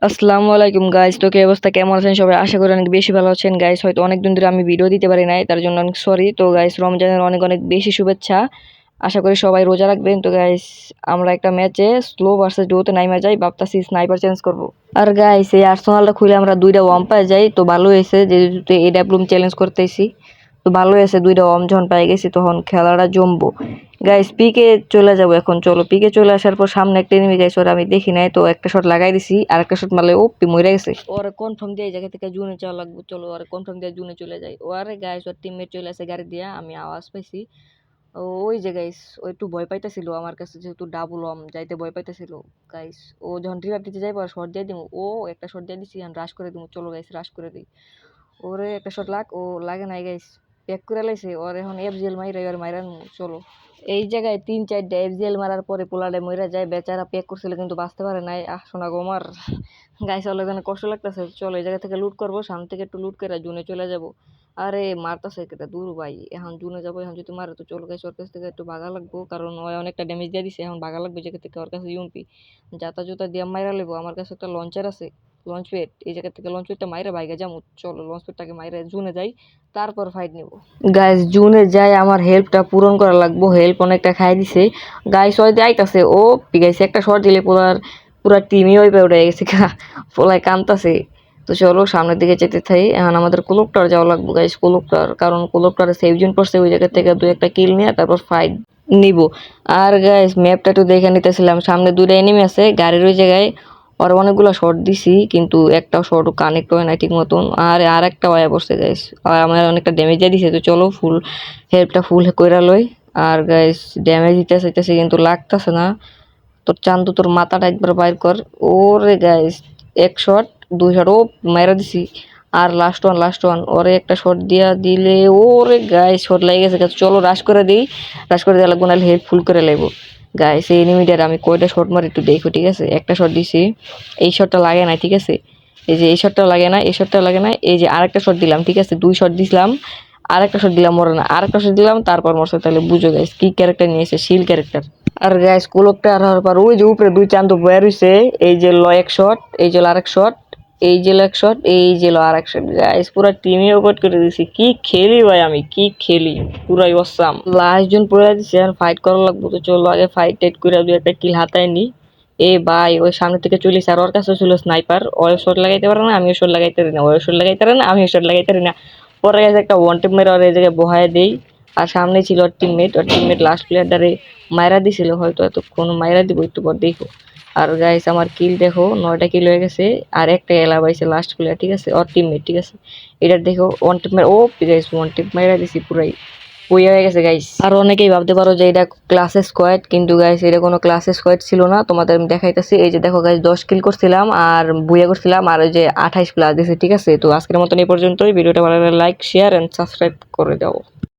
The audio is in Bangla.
আসসালামু আলাইকুম গাইস। তো কি অবস্থা, কেমন আছেন সবাই? আশা করি অনেক বেশি ভালো আছেন গাইস। হয়তো অনেকদিন ধরে আমি ভিডিও দিতে পারি নাই, তার জন্য অনেক সরি। তো গাইস, রমজানের অনেক অনেক বেশি শুভেচ্ছা। আশা করি সবাই রোজা রাখবেন। তো গাইস, আমরা একটা ম্যাচে স্লো ভার্সেস ডুওতে নাইমা যাই, ভাবতাছি স্নাইপার চেঞ্জ করব। আর গাইস, এই আর্সেনালটা খুলে আমরা দুইটা ওয়াম পাই যাই, তো ভালো হয়েছে যেহেতু এডাব্লুম চ্যালেঞ্জ করতেছি। তো ভালো হয়েছে, দুইটা ওয়াম যখন পাই গেছি তখন খেলাটা জমবো। গাইস, পিকে চলে যাবো এখন, চলো। পিকে চলে আসার পর সামনে একটা এনিমি গাইস, ওরা আমি দেখি নাই, তো একটা শট লাগাই দিছি, আর একটা শট মারলে ও মরে গেছে। ওরা কনফার্ম দিয়ে এই জায়গা থেকে জুনে যাওয়া লাগবে, চলো। আর কনফার্ম দিয়ে জুনে চলে যাই। ওরে গাইস, ওর টিমমেট চলে আসে গাড়ি দিয়া, আমি আওয়াজ পাইছি। ওই যে গাইস, ও একটু ভয় পাইতেছিল আমার কাছে, যেহেতু ডাবল যাইতে ভয় পাইতেছিল। গাইস, ও যখন রিভাইভ দিতে যাইবো আর শট দিয়ে দিব, ও একটা শট দিয়ে দিছি, আমি রাশ করে দিব। চলো গাইস, রাশ করে দিই। ওরে একটা শট লাগ, ও লাগে নাই গাইস, প্যাক করে লাইছে। ওর এখন এফজিএল মাইরা, ওর মাইরান। চলো, এই জায়গায় 3-4টা এফজিএল মারার পরে পোলাডে মইরা যায়, বেচারা প্যাক করছিল কিন্তু বাঁচতে পারে নাই। শোনা গো আমার গাইস, ওর এখানে কষ্ট লাগতেছে। চলো, এই জায়গা থেকে লুট করবো, সামনে থেকে একটু লুট করে জুনে চলে যাব। আরে মারতাছে কেটে দূর ভাই, এখন জুনে যাবো। এখন যদি মারে তো চলো গাইস, ওর কাছ থেকে একটু ভাগা লাগবো, কারণ ও অনেকটা ড্যামেজ দিয়ে দিছে। এখন ভাগা লাগবে জায়গা থেকে, ওর কাছে ইউএমপি জাতা জুতা দিয়ে মাইরা লেবো। আমার কাছে একটা লঞ্চার আছে, লঞ্চ প্যাড। এই জায়গা থেকে লঞ্চ প্যাডটা মাইরা বাইরে যাবো। চলো, লঞ্চ প্যাডটাকে মাইরা জুনে যাই, তারপর ফাইট নিব। গাইস, জুনে যাই, আমার হেল্পটা পূরণ করা লাগবো। হেল্প অনেকটা খাই দিছে গাইস। ওই আইতাছে, ও গাইস একটা শট দিলে পুরা টিমই ওই পে উঠে গেছে পোলায় কান্তাছে। তো চলো, সামনের দিকে যেতে থাই। এখন আমাদের কোলকটার যাওয়া লাগবো গাইস, কোলকটার, কারণ কোলকটারে সেভ জোন পড়ছে, ওই জায়গা থেকে 2-1টা কিল নিয়ে তারপর ফাইট নিব। আর গাইস, ম্যাপটা একটু দেখে নিতেছিলাম, সামনে 2টা এনিমি আছে গাড়ির ওই জায়গায়। আর অনেকগুলো শট দিছি কিন্তু একটাও শট কানেক্ট হয় না ঠিক মতন। আর একটা ওয়া পড়ছে গাইস, আর আমার অনেকটা ড্যামেজ দিয়ে দিছে। তো চলো, ফুল হেল্পটা ফুল কইরা লই। আর গাইস, ড্যামেজ দিতেছে কিন্তু লাগতেছে না। তোর চান্দু, তোর মাথাটা একবার বাইর কর। ওরে গাইস, এক শট, 2 শট, ও মাইরা দিছি। আর লাস্ট ওয়ান, ওরে একটা শট দিয়া দিলে, ওরে গাইস শট লাগে গেছে। চলো, রাশ করে দিই, রাশ করে দেওয়া লাগবো, নাহলে হেল্প ফুল করে লাগবো। গাইস, এই এনিমিটার আমি কয়টা শট মারি একটু দেখো, ঠিক আছে? একটা শট দিছি, এই শটটা লাগে না, ঠিক আছে? এই যে এই শটটা লাগে না, এই শটটা লাগে না। এই যে আরেকটা শট দিলাম, ঠিক আছে? 2 শট দিছিলাম, আরেকটা শট দিলাম, মরে না। আরেকটা শট দিলাম, তারপর মরছে। তাহলে বুঝো গাইস, কি ক্যারেক্টার নিয়েছে, শিল ক্যারেক্টার। আর গাইস, কোলকটা আর হওয়ার পর ওই যে উপরে 2 চান্দু বয়ে রইছে। এই যে ল এক শট, এই যে আরেক শট, এই যে এক শট, এই যে আরেক শট। গাইস, পুরা টিমই ওপেট করে দিছি। কি খেলি ভাই, আমি কি খেলি, পুরাই অসাম। লাস্ট জন পড়ে দিছে, আর ফাইট করা লাগবো। তো চলো, আগে ফাইট টাইট করে 2-1টা কিল হাতায় নি। এ ভাই, ওই সামনে থেকে চলিস, আর ওর কাছে ছিল স্নাইপার। ওই শট লাগাইতে পারে না, আমিও শট লাগাইতে পারি না। ওই শট লাগাইতে পারে না, আমিও শট লাগাইতে পারি না। পরে গেছে একটা ওয়ান টিপ মেরে ওর এই জায়গায় বহায় দেই। আর সামনে ছিল ওর টিমমেট লাস্ট প্লেয়ারটারে মাইরা দিছিল, হয়তো এতক্ষণ মাইরা দিব, একটু পর দেখো। আর গাইস, আমার কিল দেখো, 9টা কিল হয়ে গেছে। আর একটা এলা পাইছে লাস্ট প্লেয়ার, ঠিক আছে? ওর টিমমেট, ঠিক আছে? এটা দেখো, ওয়ান টিপ মেরে, ও গাইস, ওয়ান টিপ মাইরা দিছি, পুরাই বইয়া হয়ে গেছে গাইস। আর অনেকেই ভাবতে পারো যে এটা ক্লাসে স্কোয়াড, কিন্তু গাইস এটা কোনো ক্লাসে স্কোয়াড ছিল না। তোমাদের আমি দেখাইতেছি। এই যে দেখো গাইস, 10 কিল করছিলাম আর বুইয়া করছিলাম, আর ওই যে 28 প্লাস দিছে, ঠিক আছে? তো আজকের মতন এই পর্যন্তই। ভিডিওটা ভালো লাগলে লাইক, শেয়ার এন্ড সাবস্ক্রাইব করে দাও।